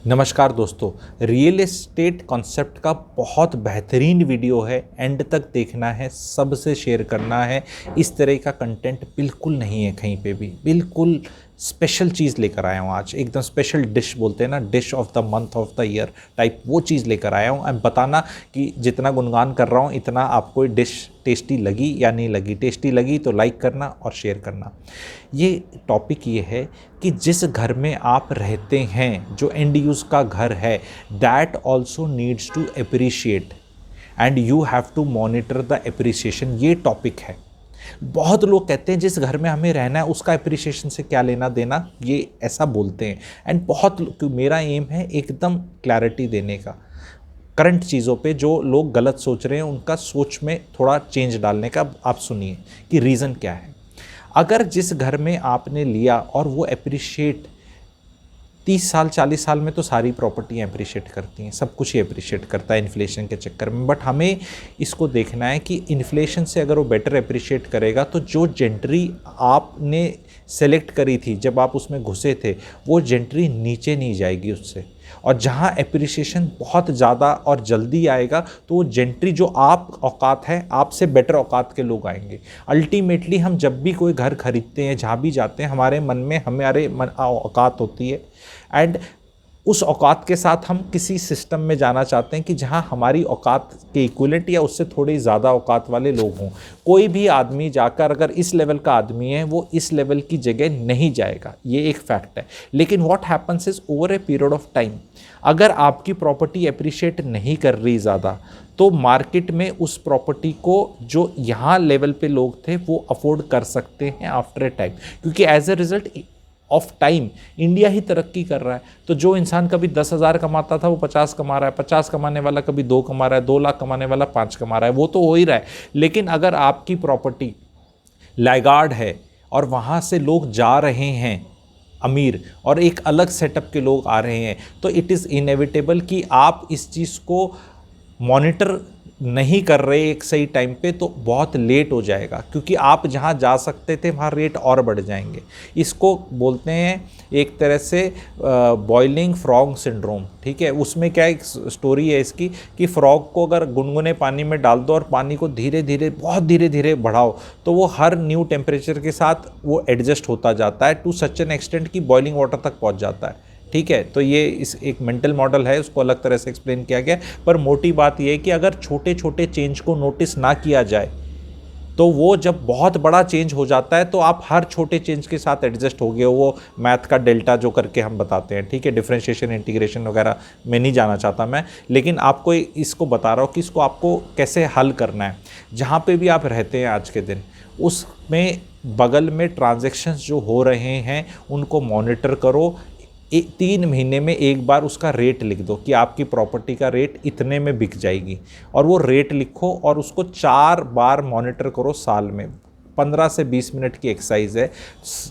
नमस्कार दोस्तों। Real estate concept का बहुत बेहतरीन वीडियो है, एंड तक देखना है, सबसे शेयर करना है। इस तरह का कंटेंट बिल्कुल नहीं है कहीं पे भी। बिल्कुल स्पेशल चीज़ लेकर आया हूँ आज, एकदम स्पेशल डिश बोलते हैं ना, dish of the month of the year type, वो चीज़ लेकर आया हूँ। अब बताना कि जितना गुणगान कर रहा हूँ इतना आपको डिश टेस्टी लगी या नहीं लगी। टेस्टी लगी तो लाइक करना और शेयर करना। ये टॉपिक ये है कि जिस घर में आप रहते हैं, जो एंड यूज़ का घर है, that also needs to appreciate and you have to monitor the appreciation. ये टॉपिक है। बहुत लोग कहते हैं जिस घर में हमें रहना है उसका अप्रिसिएशन से क्या लेना देना, ये ऐसा बोलते हैं। एंड मेरा एम है एकदम क्लैरिटी देने का करंट चीज़ों पे। जो लोग गलत सोच रहे हैं उनका सोच में थोड़ा चेंज डालने का। आप सुनिए कि रीज़न क्या है। अगर जिस घर में आपने लिया और वो अप्रिशिएट 30 साल 40 साल में तो सारी प्रॉपर्टी अप्रिशिएट करती हैं, सब कुछ ही अप्रिशिएट करता है इन्फ्लेशन के चक्कर में। बट हमें इसको देखना है कि इन्फ्लेशन से अगर वो बेटर अप्रिशिएट करेगा तो जो जेंट्री आपने सेलेक्ट करी थी जब आप उसमें घुसे थे, वो जेंट्री नीचे नहीं जाएगी उससे। और जहाँ एप्रिसिएशन बहुत ज़्यादा और जल्दी आएगा तो वो जेंट्री जो आप औकात है, आपसे बेटर औकात के लोग आएंगे। अल्टीमेटली हम जब भी कोई घर खरीदते हैं, जहाँ भी जाते हैं, हमारे मन में हमारे औकात होती है। एंड उस औकात के साथ हम किसी सिस्टम में जाना चाहते हैं कि जहां हमारी औकात के इक्विवेलेंट या उससे थोड़ी ज़्यादा औकात वाले लोग हों। कोई भी आदमी जाकर अगर इस लेवल का आदमी है, वो इस लेवल की जगह नहीं जाएगा, ये एक फैक्ट है। लेकिन what happens is over a period of time, अगर आपकी प्रॉपर्टी अप्रिशिएट नहीं कर रही ज़्यादा, तो मार्केट में उस प्रॉपर्टी को जो यहाँ लेवल पे लोग थे वो अफोर्ड कर सकते हैं आफ्टर ए टाइम, क्योंकि as a result of time India ही तरक्की कर रहा है। तो जो इंसान कभी 10,000 कमाता था वो 50 कमा रहा है, 50 कमाने वाला कभी 2 कमा रहा है, 2 लाख कमाने वाला 5 कमा रहा है, वो तो हो ही रहा है। लेकिन अगर आपकी प्रॉपर्टी लैगार्ड है और वहाँ से लोग जा रहे हैं अमीर और एक अलग सेटअप के लोग आ रहे हैं, तो इट इज़ इनएविटेबल कि आप इस चीज़ को मॉनिटर नहीं कर रहे एक सही टाइम पे, तो बहुत लेट हो जाएगा। क्योंकि आप जहाँ जा सकते थे वहाँ रेट और बढ़ जाएंगे। इसको बोलते हैं एक तरह से बॉइलिंग फ्रॉग सिंड्रोम। ठीक है, उसमें क्या एक स्टोरी है इसकी कि फ्रॉग को अगर गुनगुने पानी में डाल दो और पानी को धीरे धीरे, बहुत धीरे धीरे बढ़ाओ, तो वो हर न्यू टेम्परेचर के साथ वो एडजस्ट होता जाता है टू सच एन एक्सटेंट कि बॉइलिंग वाटर तक पहुँच जाता है। ठीक है, तो ये इस एक मेंटल मॉडल है, उसको अलग तरह से एक्सप्लेन किया गया। पर मोटी बात ये है कि अगर छोटे छोटे चेंज को नोटिस ना किया जाए तो वो जब बहुत बड़ा चेंज हो जाता है तो आप हर छोटे चेंज के साथ एडजस्ट हो गए हो। वो मैथ का डेल्टा जो करके हम बताते हैं, ठीक है, डिफरेंशिएशन इंटीग्रेशन वगैरह में नहीं जाना चाहता मैं, लेकिन आपको इसको बता रहा हूँ कि इसको आपको कैसे हल करना है। जहाँ पे भी आप रहते हैं आज के दिन, उसमें बगल में ट्रांजैक्शंस जो हो रहे हैं उनको मॉनिटर करो। 3 महीने में एक बार उसका रेट लिख दो कि आपकी प्रॉपर्टी का रेट इतने में बिक जाएगी, और वो रेट लिखो और उसको 4 बार मॉनिटर करो साल में। 15 से 20 मिनट की एक्सरसाइज है,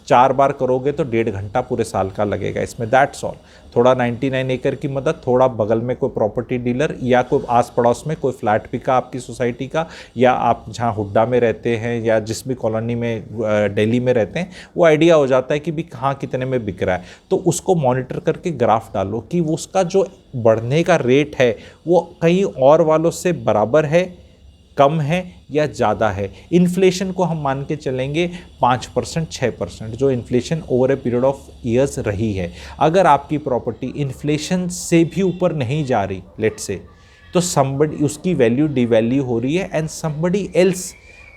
4 बार करोगे तो 1.5 घंटा पूरे साल का लगेगा इसमें। That's all. थोड़ा 99 एकड़ की मदद, थोड़ा बगल में कोई प्रॉपर्टी डीलर या कोई आस पड़ोस में कोई फ्लैट बिका आपकी सोसाइटी का, या आप जहाँ हुड्डा में रहते हैं या जिस भी कॉलोनी में दिल्ली में रहते हैं, वो आइडिया हो जाता है कि भी कहाँ कितने में बिक रहा है। तो उसको मॉनिटर करके ग्राफ डालो कि वो उसका जो बढ़ने का रेट है वो कहीं और वालों से बराबर है, कम है या ज़्यादा है। इन्फ्लेशन को हम मान के चलेंगे 5% 6%, जो inflation over a period of years रही है। अगर आपकी प्रॉपर्टी इन्फ्लेशन से भी ऊपर नहीं जा रही, लेट्स से, तो समबडी उसकी वैल्यू डिवैल्यू हो रही है, and somebody else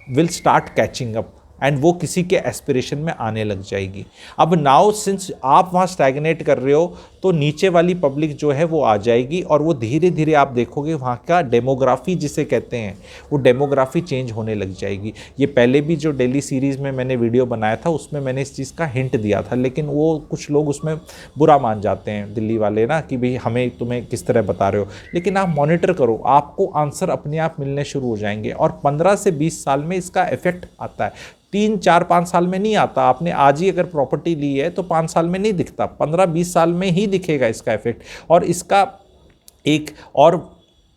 will start catching up, and वो किसी के एस्पिरेशन में आने लग जाएगी। अब नाउ सिंस आप वहाँ स्टैग्नेट कर रहे हो तो नीचे वाली पब्लिक जो है वो आ जाएगी, और वो धीरे धीरे आप देखोगे वहाँ का डेमोग्राफी जिसे कहते हैं, वो डेमोग्राफी चेंज होने लग जाएगी। ये पहले भी जो दिल्ली सीरीज़ में मैंने वीडियो बनाया था उसमें मैंने इस चीज़ का हिंट दिया था, लेकिन वो कुछ लोग उसमें बुरा मान जाते हैं दिल्ली वाले ना, कि भाई हमें तुम्हें किस तरह बता रहे हो। लेकिन आप मॉनिटर करो, आपको आंसर अपने आप मिलने शुरू हो जाएंगे, और 15 से 20 साल में इसका इफेक्ट आता है। 3 4 5 साल में नहीं आता। आपने आज ही अगर प्रॉपर्टी ली है तो 5 साल में नहीं दिखता, 15-20 साल में ही दिखेगा इसका इफेक्ट। और इसका एक और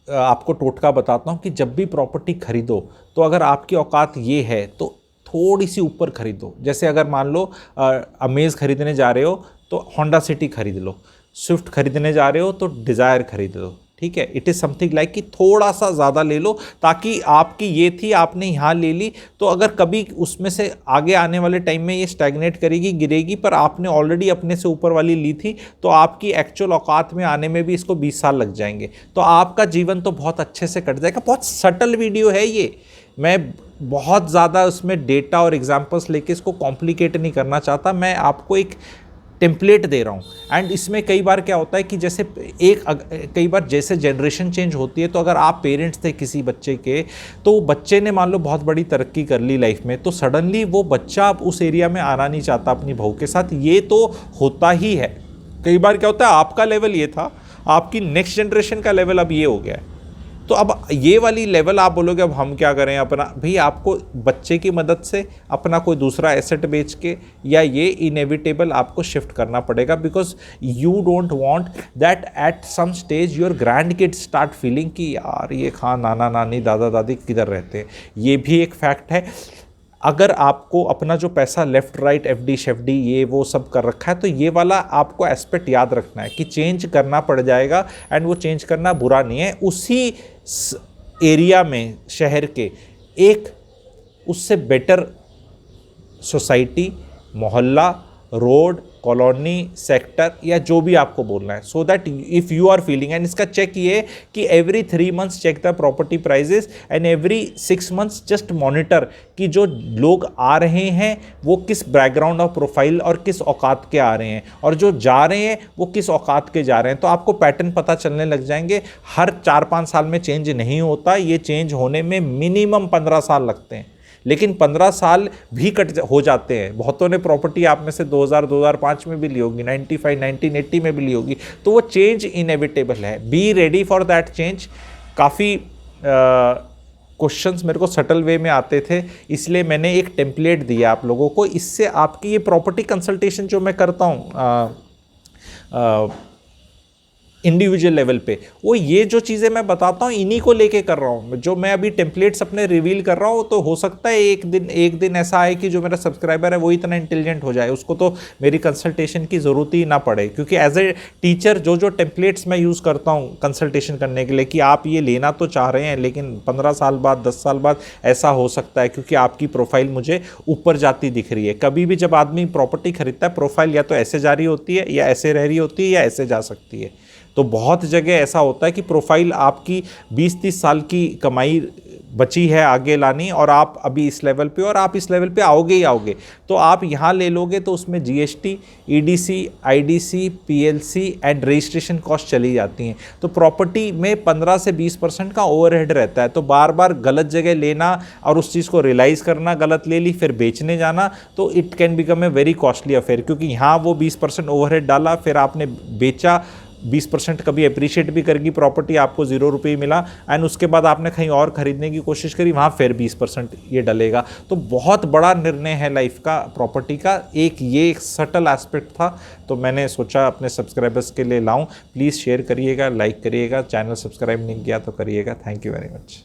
आपको टोटका बताता हूँ कि जब भी प्रॉपर्टी खरीदो तो अगर आपकी औकात ये है तो थोड़ी सी ऊपर खरीदो। जैसे अगर मान लो अमेज़ खरीदने जा रहे हो तो होंडा सिटी खरीद लो। स्विफ्ट खरीदने जा रहे हो तो डिज़ायर खरीद लो, ठीक है। इट इज़ समथिंग लाइक कि थोड़ा सा ज़्यादा ले लो, ताकि आपकी ये थी आपने यहाँ ले ली, तो अगर कभी उसमें से आगे आने वाले टाइम में ये स्टैग्नेट करेगी, गिरेगी, पर आपने ऑलरेडी अपने से ऊपर वाली ली थी, तो आपकी एक्चुअल औकात में आने में भी इसको 20 साल लग जाएंगे, तो आपका जीवन तो बहुत अच्छे से कट जाएगा। बहुत सटल वीडियो है ये, मैं बहुत ज़्यादा उसमें डेटा और एग्जाम्पल्स लेके इसको कॉम्प्लिकेट नहीं करना चाहता, मैं आपको एक टेम्पलेट दे रहा हूँ। एंड इसमें कई बार क्या होता है कि जैसे कई बार जैसे जनरेशन चेंज होती है, तो अगर आप पेरेंट्स थे किसी बच्चे के, तो बच्चे ने मान लो बहुत बड़ी तरक्की कर ली लाइफ में, तो सडनली वो बच्चा अब उस एरिया में आना नहीं चाहता अपनी बहू के साथ, ये तो होता ही है। कई बार क्या होता है, आपका लेवल ये था, आपकी नेक्स्ट जनरेशन का लेवल अब ये हो गया है, तो अब ये वाली लेवल आप बोलोगे अब हम क्या करें अपना, भाई आपको बच्चे की मदद से अपना कोई दूसरा एसेट बेच के, या ये इनएविटेबल आपको शिफ्ट करना पड़ेगा, because you don't want that at some stage your grand kids start feeling कि यार ये खां नाना नानी दादा दादी किधर रहते हैं। ये भी एक फैक्ट है। अगर आपको अपना जो पैसा लेफ़्ट राइट एफडी शेफडी ये वो सब कर रखा है, तो ये वाला आपको एस्पेक्ट याद रखना है कि चेंज करना पड़ जाएगा, एंड वो चेंज करना बुरा नहीं है। उसी एरिया में शहर के एक उससे बेटर सोसाइटी, मोहल्ला, रोड, कॉलोनी, सेक्टर, या जो भी आपको बोलना है, so that if you are feeling, and इसका चेक ये कि every 3 months check the property prices, and every 6 months just monitor कि जो लोग आ रहे हैं वो किस बैकग्राउंड और प्रोफाइल और किस औकात के आ रहे हैं, और जो जा रहे हैं वो किस औकात के जा रहे हैं, तो आपको पैटर्न पता चलने लग जाएंगे। हर 4-5 साल में चेंज नहीं होता, ये चेंज होने में मिनिमम 15 साल लगते हैं, लेकिन 15 साल भी हो जाते हैं। बहुतों ने प्रॉपर्टी आप में से 2000-2005 में भी ली होगी, 95, 1980 में भी ली होगी, तो वो चेंज इनएविटेबल है। Be ready for that change. काफ़ी क्वेश्चंस मेरे को सटल वे में आते थे, इसलिए मैंने एक टेम्पलेट दिया आप लोगों को। इससे आपकी ये प्रॉपर्टी कंसल्टेशन जो मैं करता हूँ इंडिविजुअल लेवल पे, वो ये जो चीज़ें मैं बताता हूँ इन्हीं को लेके कर रहा हूँ। जो मैं अभी टेम्पलेट्स अपने रिवील कर रहा हूँ, तो हो सकता है एक दिन ऐसा आए कि जो मेरा सब्सक्राइबर है वो इतना इंटेलिजेंट हो जाए, उसको तो मेरी कंसल्टेशन की ज़रूरत ही ना पड़े। क्योंकि एज ए टीचर जो टेम्पलेट्स मैं यूज़ करता हूँ कंसल्टेशन करने के लिए, कि आप ये लेना तो चाह रहे हैं, लेकिन 15 साल बाद 10 साल बाद ऐसा हो सकता है, क्योंकि आपकी प्रोफाइल मुझे ऊपर जाती दिख रही है। कभी भी जब आदमी प्रॉपर्टी खरीदता है, प्रोफाइल या तो ऐसे जा रही होती है, या ऐसे रह रही होती है, या ऐसे जा सकती है। तो बहुत जगह ऐसा होता है कि प्रोफाइल आपकी 20-30 साल की कमाई बची है आगे लानी, और आप अभी इस लेवल पे, और आप इस लेवल पे आओगे ही आओगे, तो आप यहाँ ले लोगे तो उसमें GST, EDC, IDC, PLC and registration cost चली जाती हैं। तो प्रॉपर्टी में 15 से 20% का ओवरहेड रहता है। तो बार बार गलत जगह लेना और उस चीज़ को रियलाइज़ करना, गलत ले ली फिर बेचने जाना, तो it can become a very costly affair. क्योंकि यहाँ वो 20% ओवरहेड डाला, फिर आपने बेचा, 20% कभी अप्रिशिएट भी करेगी प्रॉपर्टी, आपको 0 रुपये मिला, एंड उसके बाद आपने कहीं और ख़रीदने की कोशिश करी, वहाँ फिर 20% ये डलेगा। तो बहुत बड़ा निर्णय है लाइफ का प्रॉपर्टी का। एक सटल एस्पेक्ट था, तो मैंने सोचा अपने सब्सक्राइबर्स के लिए लाऊं। प्लीज़ शेयर करिएगा, लाइक करिएगा, चैनल सब्सक्राइब नहीं किया तो करिएगा। Thank you very much.